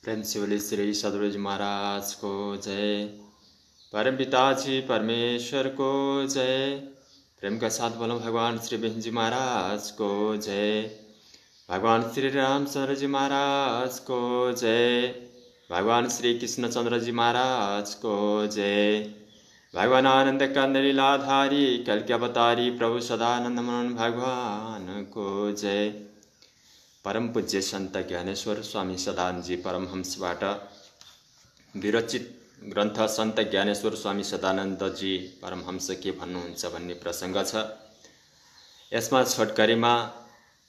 प्रेम शिवली श्री सदगुरु जी महाराज को जय। परम पिताजी परमेश्वर को जय। प्रेम का साथ बोलो भगवान श्री विष्णु जी महाराज को जय। भगवान श्री रामचंद्र जी महाराज को जय। भगवान श्री कृष्णचंद्र जी महाराज को जय। भगवान आनंद कंद लीलाधारी कल के अवतारी प्रभु सदानंद मनन भगवान को जय। परम पूज्य संत ज्ञानेश्वर स्वामी सदानंद जी परमहंसबाट विरचित ग्रन्थ संत ज्ञानेश्वर स्वामी सदानंद जी परमहंस के भन्नुहुन्छ भन्ने प्रसंग छ। यसमा छोटकरीमा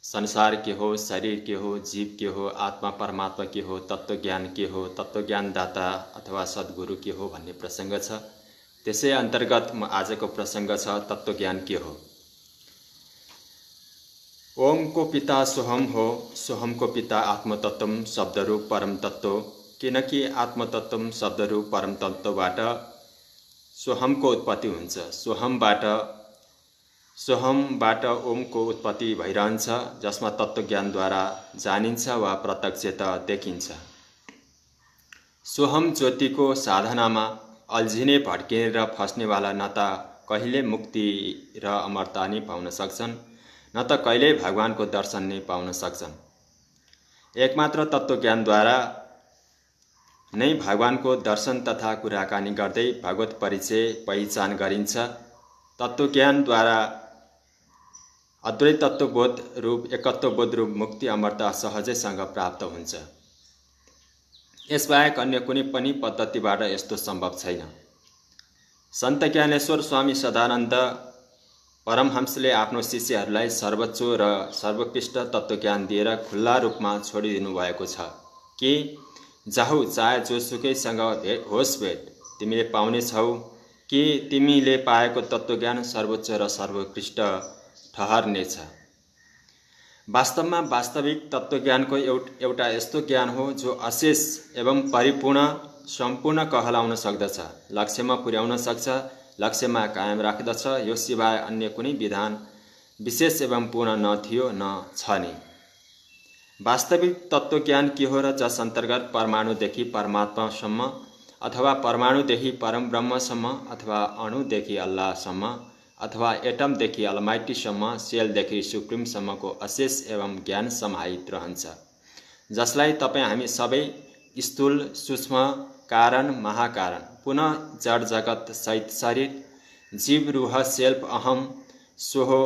संसार के हो, शरीर के हो, जीव के हो, आत्मा परमात्मा के हो, तत्वज्ञान के हो, तत्वज्ञान दाता अथवा सद्गुरु के हो भन्ने प्रसंग छ। त्यसै अन्तर्गत आजको प्रसंग छ तत्वज्ञान के हो। ओम को पिता सोहम हो, सोहम को पिता आत्मतत्व शब्दरूप परम तत्व। किनकि आत्मतत्व शब्दरूप परम तत्वबाट सोहम को उत्पत्ति हुन्छ। सोहमबाट ओम को उत्पत्ति भइरहन्छ, जसमा तत्वज्ञानद्वारा जानिन्छ वा प्रत्यक्षत देखिन्छ। सोहम ज्योतिको साधनामा अल्झिने, भड्किने र फस्नेवाला न त कहिले मुक्ति र अमरता नै पाउन सक्छन्, न त कहिल्यै भगवानको दर्शन नै पाउन सक्छन्। एकमात्र तत्वज्ञानद्वारा नै भगवानको दर्शन तथा कुराकानी गर्दै भगवत परिचय पहिचान गरिन्छ। तत्वज्ञानद्वारा अद्वैत तत्वबोध रूप एकत्वबोध रूप मुक्ति अमरता सहजैसँग प्राप्त हुन्छ। यसबाहेक अन्य कुनै पनि पद्धतिबाट यस्तो सम्भव छैन। सन्त ज्ञानेश्वर स्वामी सदानन्द परमहंसले आफ्नो शिष्यहरूलाई सर्वोच्च र सर्वोत्कृष्ट तत्वज्ञान दिएर खुल्ला रूपमा छोडिदिनु भएको छ कि जाहु चाहे जोसुकैसँग होस् भेट, तिमीले पाउने छौ कि तिमीले पाएको तत्वज्ञान सर्वोच्च र सर्वोत्कृष्ट ठहर्नेछ। वास्तवमा वास्तविक तत्वज्ञानको एउटा यस्तो ज्ञान हो जो अशेष एवं परिपूर्ण सम्पूर्ण कहलाउन सक्दछ, लक्ष्यमा पुर्याउन सक्छ, लक्ष्यमा कायम राख्दछ। यो सिवाय अन्य कुनै विधान विशेष एवं पूर्ण न थियो न छ नि। वास्तविक तत्वज्ञान के हो र जस अन्तर्गत परमाणुदेखि परमात्मासम्म अथवा परमाणुदेखि परम ब्रह्मसम्म अथवा अणुदेखि अल्लाहसम्म अथवा एटमदेखि अलमाइटीसम्म, सेलदेखि सुप्रिमसम्मको अशेष एवं ज्ञान समाहित रहन्छ, जसलाई तपाईँ हामी सबै स्थूल सूक्ष्म कारण महाकारण पुनः जड जगत सहित शरीर जीव रूह सेल्फ अहम सोहो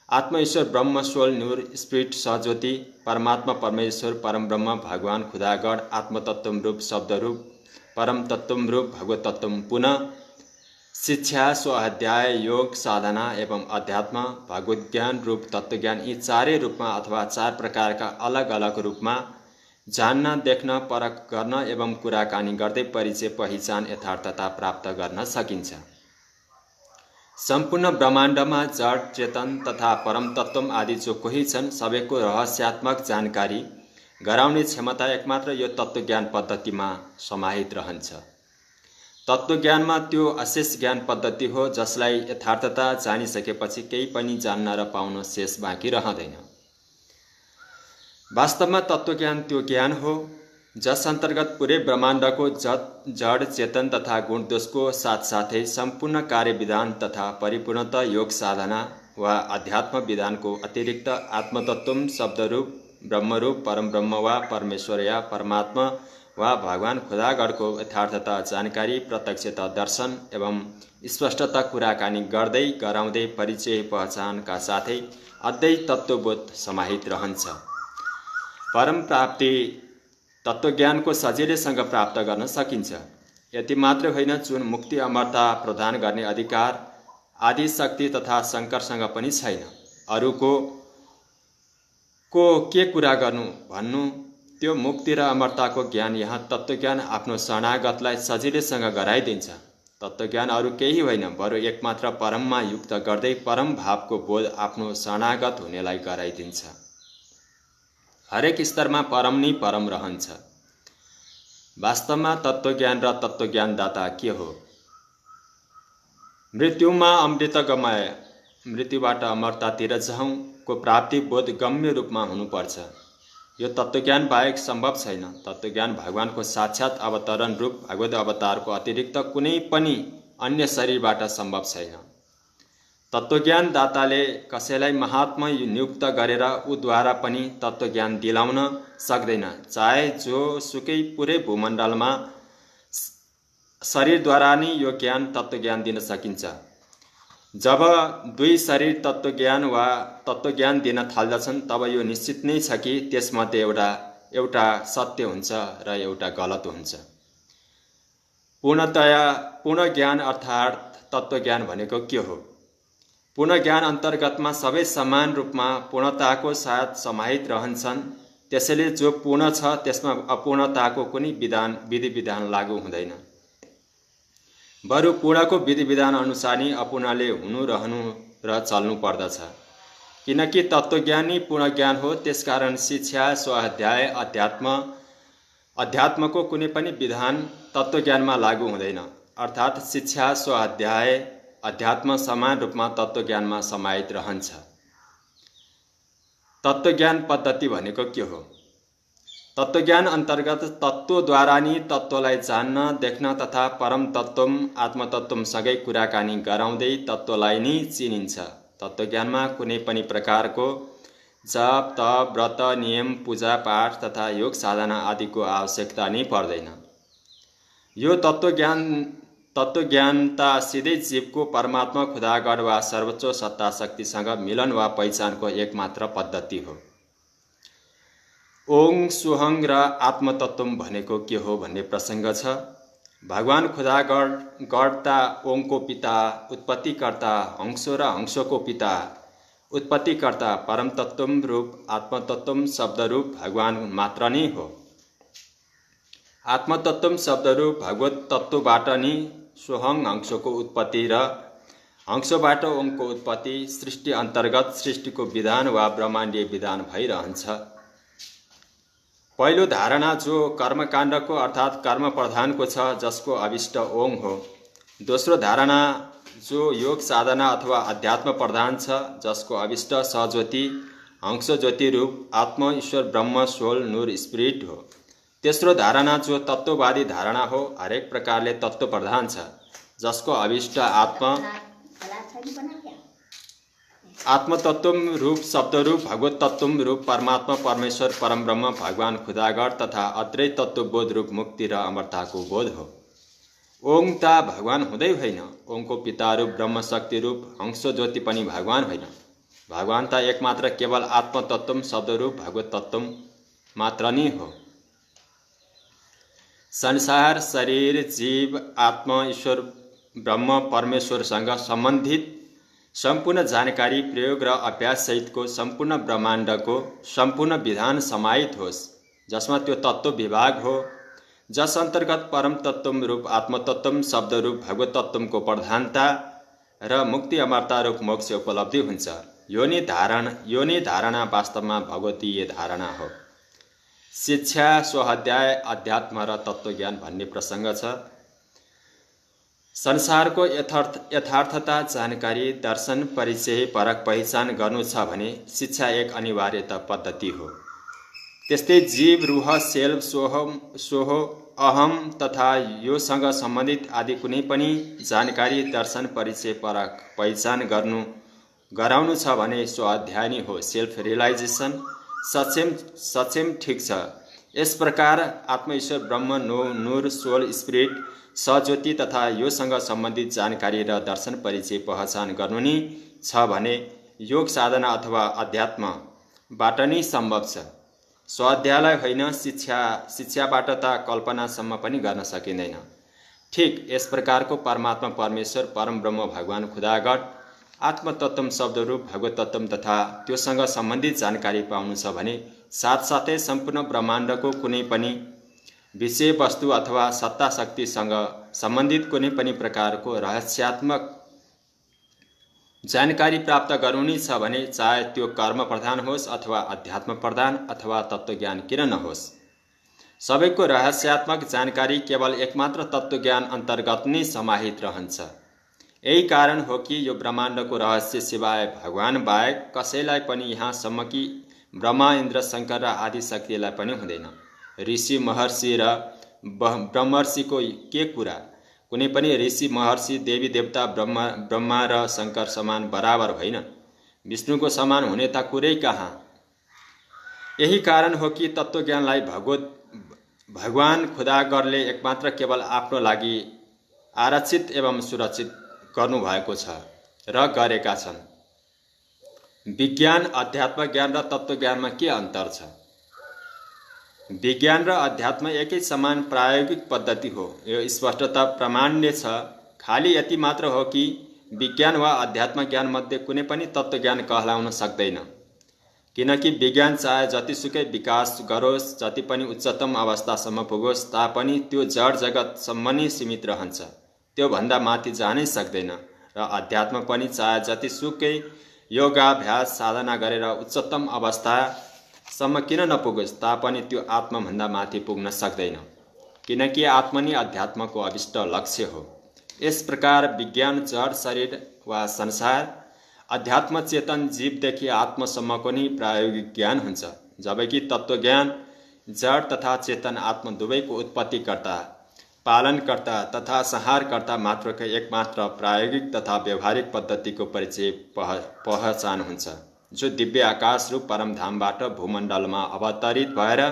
आत्मा ईश्वर ब्रह्म सोल नूर स्पिरिट सहज्योति परमात्मा परमेश्वर परम ब्रह्म भगवान खुदागण आत्मतत्व रूप शब्द रूप परम तत्व रूप भगवत तत्व पुनः शिक्षा स्वाध्याय योग साधना एवं अध्यात्म भगवत ज्ञान रूप तत्वज्ञान, यी चारै रूपमा अथवा चार प्रकारका अलग अलग रूपमा जान्न, देख्न, परख गर्न एवं कुराकानी गर्दै परिचय पहिचान यथार्थता प्राप्त गर्न सकिन्छ। सम्पूर्ण ब्रह्माण्डमा जड चेतन तथा परम तत्व आदि जो कोही छन्, सबैको रहस्यात्मक जानकारी गराउने क्षमता एकमात्र यो तत्वज्ञान पद्धतिमा समाहित रहन्छ। तत्वज्ञानमा त्यो अशेष ज्ञान पद्धति हो जसलाई यथार्थता जानिसकेपछि केही पनि जान्न र पाउन शेष बाँकी रहँदैन। वास्तवमा तत्वज्ञान त्यो ज्ञान हो जस अन्तर्गत पुरै ब्रह्माण्डको जड चेतन तथा गुण दोषको साथसाथै सम्पूर्ण कार्यविधान तथा परिपूर्णता योग साधना वा अध्यात्म विधानको अतिरिक्त आत्मतत्व शब्दरूप ब्रह्मरूप परम ब्रह्म वा परमेश्वर या परमात्मा वा भगवान खुदागढको यथार्थता जानकारी प्रत्यक्षता दर्शन एवं स्पष्टता कुराकानी गर्दै गराउँदै परिचय पहचानका साथै अद्वैत तत्वबोध समाहित रहन्छ। परम प्राप्ति तत्वज्ञानको सजिलैसँग प्राप्त गर्न सकिन्छ। यति मात्र होइन, जुन मुक्ति अमरता प्रदान गर्ने अधिकार आदि शक्ति तथा शङ्करसँग पनि छैन। अरूको के कुरा गर्नु भन्नु, त्यो मुक्ति र अमरताको ज्ञान यहाँ तत्वज्ञान आफ्नो शरणागतलाई सजिलैसँग गराइदिन्छ। तत्वज्ञान अरू केही होइन, बरु एकमात्र परममा युक्त गर्दै परम भावको बोध आफ्नो शरणागत हुनेलाई गराइदिन्छ। हरेक स्तरमा परम नै परम रहन्छ। वास्तवमा तत्वज्ञान र तत्वज्ञानदाता के हो? मृत्युमा अमृत गमाए, मृत्युबाट अमरतातिर जाउँ को प्राप्ति बोध गम्य रूपमा हुनुपर्छ। यो तत्त्वज्ञान बाहेक सम्भव छैन। तत्त्वज्ञान भगवानको साक्षात अवतरण रूप भगवत अवतारको अतिरिक्त कुनै पनि अन्य शरीरबाट सम्भव छैन। तत्त्वज्ञान दाताले कसैलाई महात्मा नियुक्त गरेर उद्वारा पनि तत्त्वज्ञान दिलाउन सक्दैन, चाहे जो सुकै पुरै भूमण्डलमा शरीरद्वारा नै यो ज्ञान तत्त्वज्ञान दिन सकिन्छ। जब दुई शरीर तत्त्वज्ञान वा तत्त्वज्ञान दिन थाल्दछन् तब यो निश्चित नै छ कि त्यसमध्ये एउटा सत्य हुन्छ र एउटा गलत हुन्छ। पूर्णतया पूर्ण ज्ञान अर्थात् तत्त्वज्ञान भनेको के हो? पूर्ण ज्ञान अन्तर्गतमा सबै समान रूपमा पूर्णताको साथ समाहित रहन्छन्। त्यसैले जो पूर्ण छ त्यसमा अपूर्णताको कुनै विधि विधान लागू हुँदैन। बरु पूर्णको विधि विधान अनुसार नै अपूर्णले हुनु रहनु र चल्नु पर्दछ। किनकि तत्त्वज्ञान नै पूर्ण ज्ञान हो, त्यसकारण शिक्षा, स्वाध्याय, अध्यात्मको कुनै पनि विधान तत्त्वज्ञानमा लागू हुँदैन। अर्थात् शिक्षा, स्वाध्याय, अध्यात्म समान रूपमा तत्त्वज्ञानमा समाहित रहन्छ। तत्त्वज्ञान पद्धति भनेको के हो? तत्त्वज्ञान अन्तर्गत तत्त्वद्वारा नै तत्त्वलाई जान्न, देख्न तथा परम तत्त्व आत्मतत्त्वसँगै कुराकानी गराउँदै तत्त्वलाई नै चिनिन्छ। तत्त्वज्ञानमा कुनै पनि प्रकारको जप, तप, व्रत, नियम, पूजा पाठ तथा योग साधना आदिको आवश्यकता नै पर्दैन। यो तत्त्वज्ञानता सिधै जीवको परमात्मा, खुदागण वा सर्वोच्च सत्ता शक्तिसँग मिलन वा पहिचानको एकमात्र पद्धति हो। ओङ, सोहङ र आत्मतत्त्व भनेको के हो भन्ने प्रसङ्ग छ। भगवान खुदागणता ओङको पिता, उत्पत्तिकर्ता, हंसो र हंसोको पिता, उत्पत्तिकर्ता, परमतत्त्व रूप आत्मतत्त्व शब्दरूप भगवान मात्र नै हो। आत्मतत्त्व शब्दरूप भगवत तत्त्वबाट नै सोहङ हंसोको उत्पत्ति र हंसोबाट ओङको उत्पत्ति, सृष्टि अन्तर्गत सृष्टिको विधान वा ब्रह्माण्डीय विधान भइरहन्छ। पहिलो धारणा जो कर्मकाण्डको अर्थात् कर्म प्रधानको छ, जसको अभिष्ट ओङ हो। दोस्रो धारणा जो योग साधना अथवा अध्यात्म प्रधान छ, जसको अभिष्ट सहज्योति, हंस ज्योति रूप आत्म, ईश्वर, ब्रह्म, सोल, नूर, स्पिरिट हो। तेस्रो धारणा जो तत्त्ववादी धारणा हो, हरेक प्रकारले तत्त्व प्रधान छ, जसको अभिष्ट आत्मतत्त्व रूप शब्दरूप भगवत तत्त्व रूप परमात्मा, परमेश्वर, परमब्रह्म, भगवान खुदागण तथा अत्रै तत्त्वबोध रूप मुक्ति र अमरताको बोध हो। ओङ त भगवान हुँदै होइन। ओङको पिता रूप ब्रह्म शक्ति रूप हंस ज्योति पनि भगवान होइन। भगवान त एकमात्र केवल आत्मतत्त्व शब्दरूप भगवत तत्त्व मात्र नै हो। संसार, शरीर, जीव, आत्मा, ईश्वर, ब्रह्म, परमेश्वरसँग सम्बन्धित सम्पूर्ण जानकारी, प्रयोग र अभ्यास सहितको सम्पूर्ण ब्रह्माण्डको सम्पूर्ण विधान समाहित होस्, जसमा त्यो तत्त्व विभाग हो, जस अन्तर्गत परम तत्त्व रूप आत्मतत्त्व शब्दरूप भगवत तत्त्वको प्रधानता र मुक्ति अमरता रूप मोक्ष उपलब्धि हुन्छ। यो नै धारणा वास्तवमा भगवतीय धारणा हो। शिक्षा, स्वाध्याय, अध्यात्म र तत्त्वज्ञान भन्ने प्रसङ्ग छ। संसारको यथार्थता जानकारी, दर्शन, परिचय, परख पहिचान गर्नु छ भने शिक्षा एक अनिवार्यता पद्धति हो। त्यस्तै जीव, रूह, सेल्फ, सोहो, अहम तथा योसँग सम्बन्धित आदि कुनै पनि जानकारी, दर्शन, परिचय, परख पहिचान गराउनु छ भने स्वाध्याय नै हो, सेल्फ रियलाइजेसन, सक्षम ठिक छ। यस प्रकार आत्म, ईश्वर, ब्रह्म, नूर, सोल, स्पिरिट, सज्योति तथा योसँग सम्बन्धित जानकारी र दर्शन, परिचय, पहचान गर्नु नै छ भने योग साधना अथवा अध्यात्मबाट नै सम्भव छ। स्वाध्यायलाई होइन, शिक्षाबाट त कल्पनासम्म पनि गर्न सकिँदैन। ठिक यस प्रकारको परमात्मा, परमेश्वर, परम ब्रह्म, भगवान खुदागण, आत्मतत्त्व शब्दरूप भगवत तत्त्व तथा त्योसँग सम्बन्धित जानकारी पाउनु छ भने साथसाथै सम्पूर्ण ब्रह्माण्डको कुनै पनि विषय वस्तु अथवा सत्ता शक्तिसँग सम्बन्धित कुनै पनि प्रकारको रहस्यात्मक जानकारी प्राप्त गर्नु नै छ भने चाहे त्यो कर्म प्रधान होस् अथवा अध्यात्म प्रधान अथवा तत्त्वज्ञान किन नहोस्, सबैको रहस्यात्मक जानकारी केवल एकमात्र तत्त्वज्ञान अन्तर्गत नै समाहित रहन्छ। यही कारण हो कि यो ब्रह्माण्डको रहस्य सिवाय भगवान बाहेक कसैलाई पनि यहाँसम्म कि ब्रह्मा, इन्द्र, शङ्कर र आदि शक्तिलाई पनि हुँदैन। ऋषि, महर्षि र ब्रह्मर्षिको के कुरा? कुनै पनि ऋषि, महर्षि, देवी देवता ब्रह्मा र शङ्कर समान बराबर होइन। विष्णुको समान हुने त कुरै कहाँ। यही कारण हो कि तत्त्वज्ञानलाई भगवान खुदागरले एकमात्र केवल आफ्नो लागि आरक्षित एवं सुरक्षित गर्नुभएको छ र गरेका छन्। विज्ञान, अध्यात्म ज्ञान र तत्त्वज्ञानमा के अन्तर छ? विज्ञान र अध्यात्म एकै समान प्रायोगिक पद्धति हो, यो स्पष्टता प्रमाण्य छ। खाली यति मात्र हो कि विज्ञान वा अध्यात्म ज्ञान मध्ये कुनै पनि तत्त्वज्ञान कहलाउन सक्दैन, किनकि विज्ञान चाहे जतिसुकै विकास गरोस्, जति पनि उच्चतम अवस्थासम्म पुगोस् तापनि त्यो जड जगतसम्म नै सीमित रहन्छ, त्योभन्दा माथि जानै सक्दैन। र अध्यात्म पनि चाहे जतिसुकै योगाभ्यास साधना गरेर उच्चतम अवस्थासम्म किन नपुगोस् तापनि त्यो आत्माभन्दा माथि पुग्न सक्दैन, किनकि आत्मा नै अध्यात्मको अभिष्ट लक्ष्य हो। यस प्रकार विज्ञान जड शरीर वा संसार, अध्यात्म चेतन जीवदेखि आत्मसम्मको नै प्रायोगिक ज्ञान हुन्छ, जबकि तत्त्वज्ञान जड तथा चेतन आत्मा दुवैको उत्पत्तिकर्ता, पालनकर्ता तथा संहारकर्ता मात्रकै एकमात्र प्रायोगिक तथा व्यवहारिक पद्धतिको परिचय पहचान हुन्छ, जो दिव्य आकाश रूप परमधामबाट भूमण्डलमा अवतरित भएर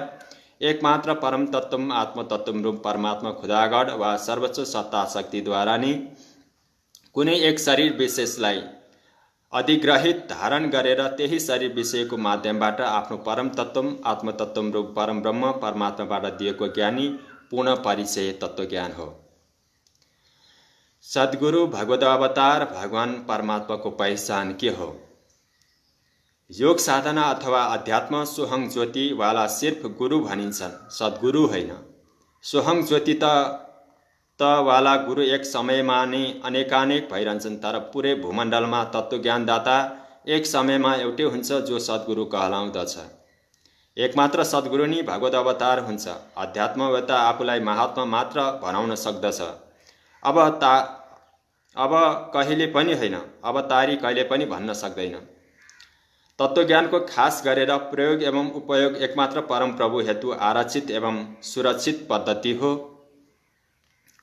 एकमात्र परम तत्त्व आत्मतत्त्व रूप परमात्मा खुदागड वा सर्वोच्च सत्ता शक्तिद्वारा नै कुनै एक शरीर विशेषलाई अधिग्रहित धारण गरेर त्यही शरीर विषयको माध्यमबाट आफ्नो परम तत्त्व आत्मतत्त्व रूप परम ब्रह्म परमात्माबाट दिएको ज्ञानी पूर्ण परिचय तत्त्वज्ञान हो। सद्गुरु, भगवद अवतार, भगवान परमात्माको पहिचान के हो? योग साधना अथवा अध्यात्म सोहङ ज्योति वाला सिर्फ गुरु भनिन्छन्, सद्गुरु होइन। सोहङ ज्योति त वाला गुरु एक समयमा नै अनेकानेक भइरहन्छन्, तर पुरै भूमण्डलमा तत्त्वज्ञानदाता एक समयमा एउटै हुन्छ, जो सद्गुरु कहलाउँदछ। एकमात्र सद्गुरु नै भगवद अवतार हुन्छ। अध्यात्मवेत्ता आफूलाई महात्मा मात्र भनाउन सक्दछ, अब कहिले पनि होइन, अवतारी कहिले पनि भन्न सक्दैन। तत्त्वज्ञानको खास गरेर प्रयोग एवं उपयोग एकमात्र परम प्रभु हेतु आरक्षित एवं सुरक्षित पद्धति हो,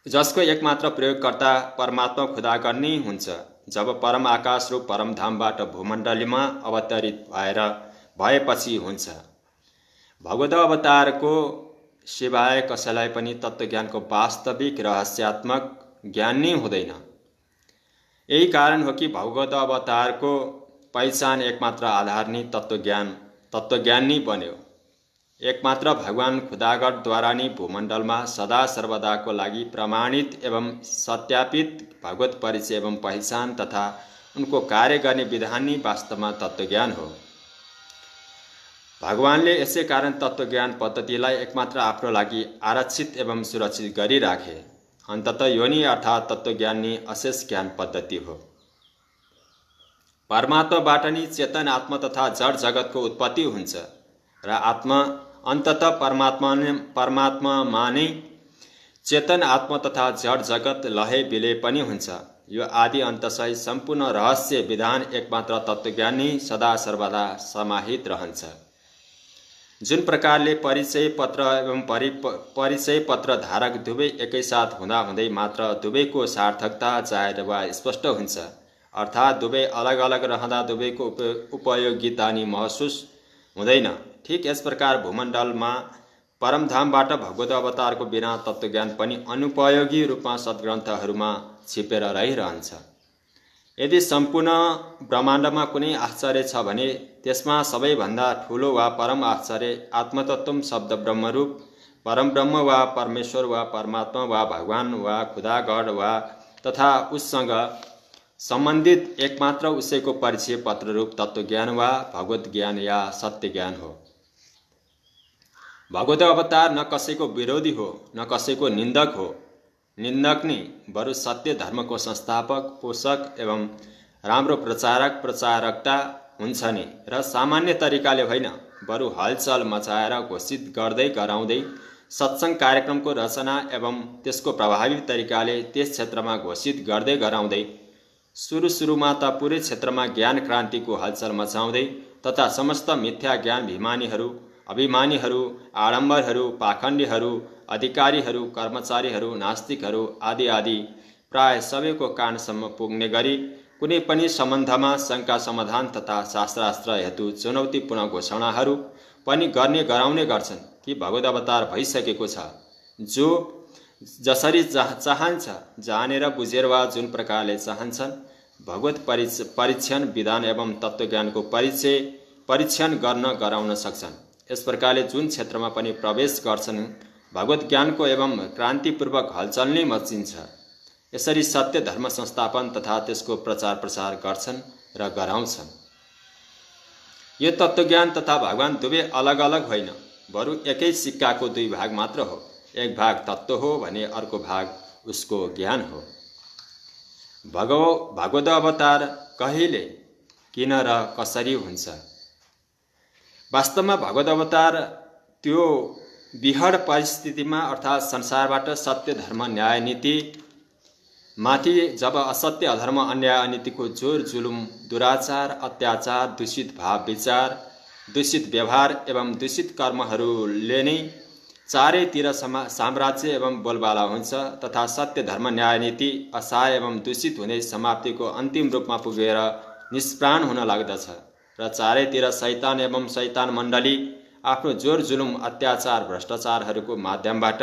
जसको एकमात्र प्रयोगकर्ता परमात्मा खुदागर नै हुन्छ। जब परम आकाश रूप परमधामबाट भूमण्डलीमा अवतरित भएपछि हुन्छ। भगवद अवतारको सिवाय कसैलाई पनि तत्त्वज्ञानको वास्तविक रहस्यात्मक ज्ञान नै हुँदैन। यही कारण हो कि भगवद अवतारको पहिचान एकमात्र आधार नै तत्त्वज्ञान नै बन्यो। एकमात्र भगवान खुदागरद्वारा नै भूमण्डलमा सदा सर्वदाको लागि प्रमाणित एवं सत्यापित भगवत परिचय एवं पहिचान तथा उनको कार्य गर्ने विधान नै वास्तवमा तत्त्वज्ञान हो। भगवानले यसै कारण तत्त्वज्ञान पद्धतिलाई एकमात्र आफ्नो लागि आरक्षित एवं सुरक्षित गरिराखे। अन्ततः यो नै अर्थात् तत्त्वज्ञान नै अशेष ज्ञान पद्धति हो। परमात्माबाट नै चेतन आत्मा तथा जड जगतको उत्पत्ति हुन्छ र आत्मा अन्ततः परमात्मामा नै चेतन आत्मा तथा जड जगत लय विलय पनि हुन्छ। यो आदि अन्तसहित सम्पूर्ण रहस्य विधान एकमात्र तत्त्वज्ञान नै सदा सर्वदा समाहित रहन्छ। जुन प्रकारले परिचय पत्र एवं परिचय पत्र धारक दुवै एकैसाथ हुँदाहुँदै मात्र दुवैको सार्थकता जाहेर वा स्पष्ट हुन्छ, अर्थात् दुवै अलग अलग रहँदा दुवैको उपयोगिता नि महसुस हुँदैन। ठीक यस प्रकार भूमण्डलमा परमधामबाट भगवद अवतारको बिना तत्त्वज्ञान पनि अनुपयोगी रूपमा सद्ग्रन्थहरूमा छिपेर रहिरहन्छ। यदि सम्पूर्ण ब्रह्माण्डमा कुनै आश्चर्य छ भने त्यसमा सबैभन्दा ठुलो वा परम आश्चर्य आत्मतत्त्व शब्द ब्रह्मरूप परमब्रह्म वा परमेश्वर वा परमात्मा वा भगवान वा खुदागड वा तथा उससँग सम्बन्धित एकमात्र उसैको परिचय पत्र रूप तत्त्वज्ञान वा भगवत ज्ञान या सत्य ज्ञान हो। भगवत अवतार न कसैको विरोधी हो न कसैको निन्दक हो। निन्दक नै बरु सत्य धर्मको संस्थापक, पोषक एवं राम्रो प्रचारक प्रचारकता हुन्छ नि, र सामान्य तरिकाले होइन बरु हलचल मचाएर घोषित गर्दै गराउँदै सत्सङ्ग कार्यक्रमको रचना एवं त्यसको प्रभावी तरिकाले त्यस क्षेत्रमा घोषित गर्दै गराउँदै सुरुमा त पुरै क्षेत्रमा ज्ञान क्रान्तिको हलचल मचाउँदै तथा समस्त मिथ्या ज्ञान अभिमानीहरू, आडम्बरहरू, पाखण्डीहरू, अधिकारीहरू, कर्मचारीहरू, नास्तिकहरू आदि प्राय सबैको कानसम्म पुग्ने गरी कुनै पनि सम्बन्धमा शङ्का समाधान तथा शास्त्रास्त्र हेतु चुनौतीपूर्ण घोषणाहरू पनि गराउने गर्छन् कि भगवत अवतार भइसकेको छ। जो जसरी चाहन्छ जानेर बुझेर वा जुन प्रकारले चाहन्छन् भगवत परीक्षण विधान एवं तत्त्वज्ञानको परीक्षण गराउन सक्छन्। यस प्रकारले जुन क्षेत्रमा पनि प्रवेश गर्छन् भगवत ज्ञानको एवं क्रान्तिपूर्वक हलचल नै मचिन्छ। यसरी सत्य धर्म संस्थापन तथा त्यसको प्रचार प्रसार गर्छन् र गराउँछन्। यो तत्त्वज्ञान तथा भगवान दुवै अलग अलग होइन, बरु एकै सिक्काको दुई भाग मात्र हो। एक भाग तत्त्व हो भने अर्को भाग उसको ज्ञान हो। भगवत अवतार कहिले, किन र कसरी हुन्छ? वास्तवमा भगवत अवतार त्यो विहड परिस्थितिमा अर्थात् संसारबाट सत्य धर्म न्याय नीति माथि जब असत्य अधर्म अन्याय अनीतिको जोर जुलुम दुराचार अत्याचार दूषित भाव विचार दूषित व्यवहार एवं दूषित कर्महरूले नै चारैतिर साम्राज्य एवं बोलबाला हुन्छ तथा सत्य धर्म न्याय नीति असहाय एवं दूषित हुने समाप्तिको अन्तिम रूपमा पुगेर निष्प्राण हुन लाग्दछ र चारैतिर शैतान एवं शैतान मण्डली आफ्नो जोर जुलुम अत्याचार भ्रष्टाचारहरूको माध्यमबाट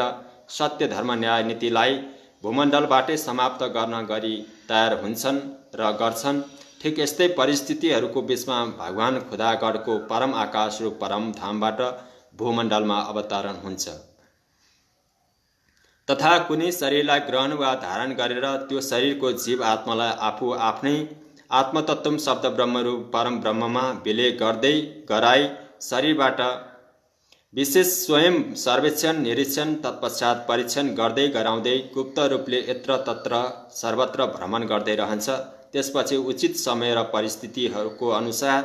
सत्य धर्म न्याय नीतिलाई भूमण्डलबाटै समाप्त गर्न गरी तयार हुन्छन् र गर्छन्। ठिक यस्तै परिस्थितिहरूको बीचमा भगवान खुदागढको परम आकाश रूप परम धामबाट भूमण्डलमा अवतरण हुन्छ तथा कुनै शरीरलाई ग्रहण वा धारण गरेर त्यो शरीरको जीव आत्मालाई आफू आफ्नै आत्मतत्त्व शब्द ब्रह्मरूप परम ब्रह्ममा विलय गर्दै गराई शरीरबाट विशेष स्वयं सर्वेक्षण निरीक्षण तत्पश्चात परीक्षण गर्दै गराउँदै गुप्त रूपले यत्र तत्र सर्वत्र भ्रमण गर्दै रहन्छ। त्यसपछि उचित समय र परिस्थितिहरूको अनुसार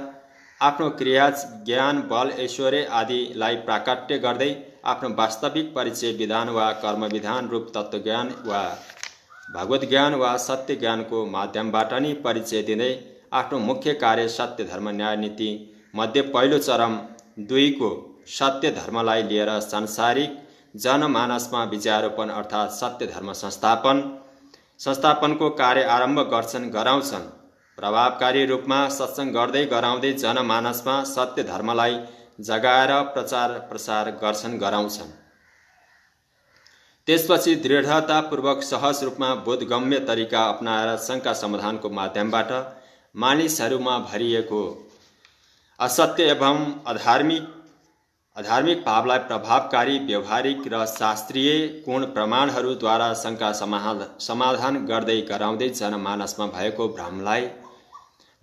आफ्नो क्रिया ज्ञान बल ऐश्वर्य आदिलाई प्राकट्य गर्दै आफ्नो वास्तविक परिचय विधान वा कर्म विधान रूप तत्त्वज्ञान वा भगवत ज्ञान वा सत्य ज्ञानको माध्यमबाट नै परिचय दिँदै आफ्नो मुख्य कार्य सत्य धर्म न्याय नीति मध्ये पहिलो चरम 2 को सत्य धर्मलाई लिएर सांसारिक जनमानसमा विचारोपण अर्थात् सत्य धर्म संस्थापनको कार्य आरम्भ गराउँछन्। प्रभावकारी रूपमा सत्संग गर्दै गराउँदै जनमानसमा सत्य धर्मलाई जगाएर प्रचार प्रसार गराउँछन्। त्यसपछि दृढतापूर्वक सहज रूपमा बोधगम्य तरिका अपनाएर शङ्का समाधानको माध्यमबाट मानिसहरूमा भरिएको असत्य एवं अधार्मिक भावलाई प्रभावकारी व्यवहारिक र शास्त्रीय पूर्ण प्रमाणहरूद्वारा शङ्का समाधान गर्दै गराउँदै जनमानसमा भएको भ्रमलाई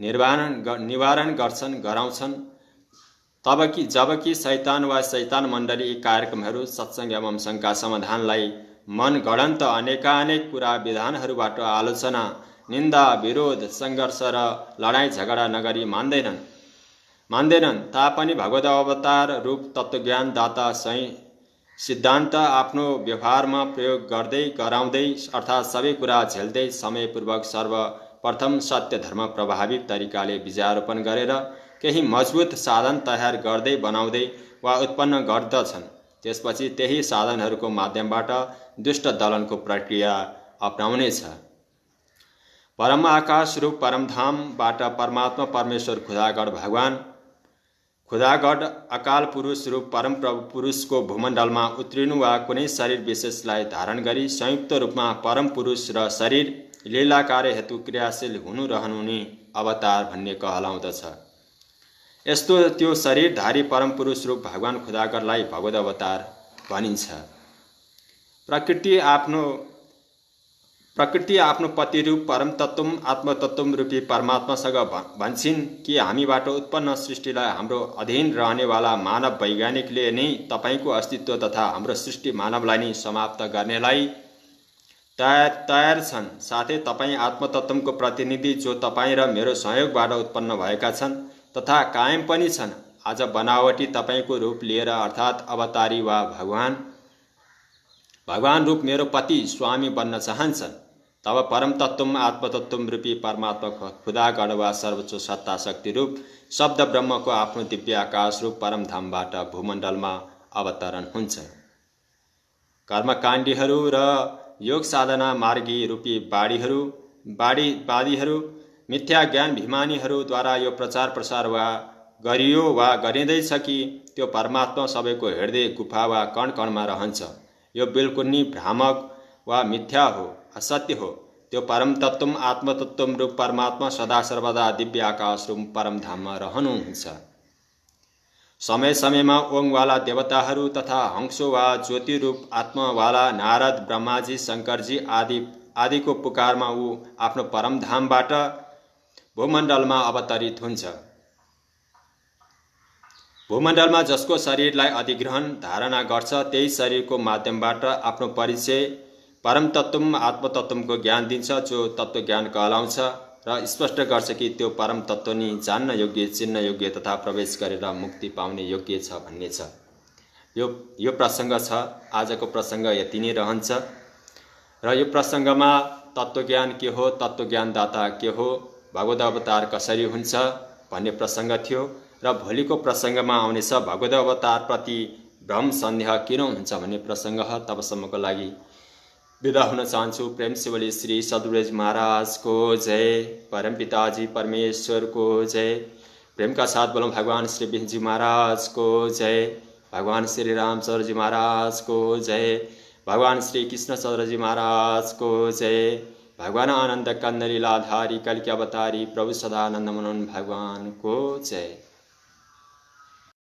निवारण गराउँछन्। जबकि शैतान वा शैतान मण्डली यी कार्यक्रमहरू सत्संग एवं शङ्का समाधानलाई मनगढन्त अनेकानेक कुरा विधानहरूबाट आलोचना निन्दा विरोध सङ्घर्ष र लडाईँ झगडा नगरी मान्दैनन् तापनि भगवत अवतार रूप तत्त्वज्ञान दाता सिद्धान्त आफ्नो व्यवहारमा प्रयोग गर्दै गराउँदै अर्थात् सबै कुरा झेल्दै समयपूर्वक सर्वप्रथम सत्य धर्म प्रभावित तरिकाले बीजारोपण गरेर केही मजबुत साधन तयार गर्दै बनाउँदै वा उत्पन्न गर्दछन्। त्यसपछि त्यही साधनहरूको माध्यमबाट दुष्ट दलनको प्रक्रिया अपनाउनेछ। परम आकाश रूप परमधामबाट परमात्मा परमेश्वर खुदागढ अकाल पुरुष रूप परम प्रभु पुरुषको भूमण्डलमा उत्रिनु वा कुनै शरीर विशेषलाई धारण गरी संयुक्त रूपमा परम पुरुष र शरीर लीला कार्य हेतु क्रियाशील रहनु नै अवतार भन्ने कहलाउँदछ। यस्तो त्यो शरीरधारी परम पुरुष रूप भगवान खुदागढलाई भगवत अवतार भनिन्छ। प्रकृति आफ्नो पति रूप परम तत्त्व आत्मतत्त्व रूपी परमात्मासँग भन्छन् कि हामीबाट उत्पन्न सृष्टिलाई हाम्रो अधीन रहनेवाला मानव वैज्ञानिकले नै तपाईको अस्तित्व तथा हाम्रो सृष्टि मानवलाई नै समाप्त गर्नेलाई तयार छन्। साथै तपाईँ आत्मतत्त्वको प्रतिनिधि जो तपाईँ र मेरो सहयोगबाट उत्पन्न भएका छन् तथा कायम पनि छन्। आज बनावटी तपाईको रूप लिएर अर्थात् अवतारी वा भगवान रूप मेरो पति स्वामी बन्न चाहन्छन्। तब परम तत्व आत्मतत्व रूपी परमात्मा खुदा गण वा सर्वोच्च सत्ता शक्ति रूप शब्द ब्रह्मको आफ्नो दिव्य आकाश रूप परमधामबाट भूमण्डलमा अवतरण हुन्छ। कर्मकाण्डीहरू र योग साधना मार्गी रूपी वादीहरू मिथ्या ज्ञान भिमानीहरूद्वारा यो प्रचार प्रसार वा गरियो वा गरिँदैछ कि त्यो परमात्मा सबैको हृदय गुफा वा कण कणमा रहन्छ। यो बिल्कुल नि भ्रामक वा मिथ्या हो, असत्य हो। त्यो परम तत्व आत्मतत्व रूप परमात्मा सदा सर्वदा दिव्य आकाश रूप परमधाममा रहनुहुन्छ। समय समयमा ओङवाला देवताहरू तथा हंसो वा ज्योति रूप आत्मावाला नारद, ब्रह्माजी, शङ्करजी आदिको पुकारमा ऊ आफ्नो परमधामबाट भूमण्डलमा अवतरित हुन्छ। भूमण्डलमा जसको शरीरलाई अधिग्रहण धारणा गर्छ त्यही शरीरको माध्यमबाट आफ्नो परिचय परम तत्व आत्मतत्वको ज्ञान दिन्छ, जो तत्व ज्ञान कहलाउँछ र स्पष्ट गर्छ कि त्यो परम तत्व नि जान्न योग्य, चिन्न योग्य तथा प्रवेश गरेर मुक्ति पाउने योग्य छ भन्ने छ। यो प्रसङ्ग छ। आजको प्रसङ्ग यति नै रहन्छ र यो प्रसङ्गमा तत्त्वज्ञान के हो, तत्त्वज्ञानदाता के हो, भगवद् अवतार कसरी हुन्छ भन्ने प्रसङ्ग थियो र भोलिको प्रसङ्गमा आउनेछ भगवद् अवतार प्रति भ्रम सन्देह किन हुन्छ भन्ने प्रसङ्ग। तबसम्मको लागि विदा हुन चाहन्छु। प्रेम शिवली श्री सद्गुरुजी महाराजको जय, परमपिताजी परमेश्वरको जय, प्रेमका साथ बोलौँ भगवान श्री विष्णुजी महाराजको जय, भगवान श्री रामचन्द्रजी महाराजको जय, भगवान श्री कृष्णचन्द्रजी महाराजको जय, भगवान आनन्द कन्दरी लाधारी कलिकी अवतारी प्रभु सदानन्द मनोहर भगवानको जय।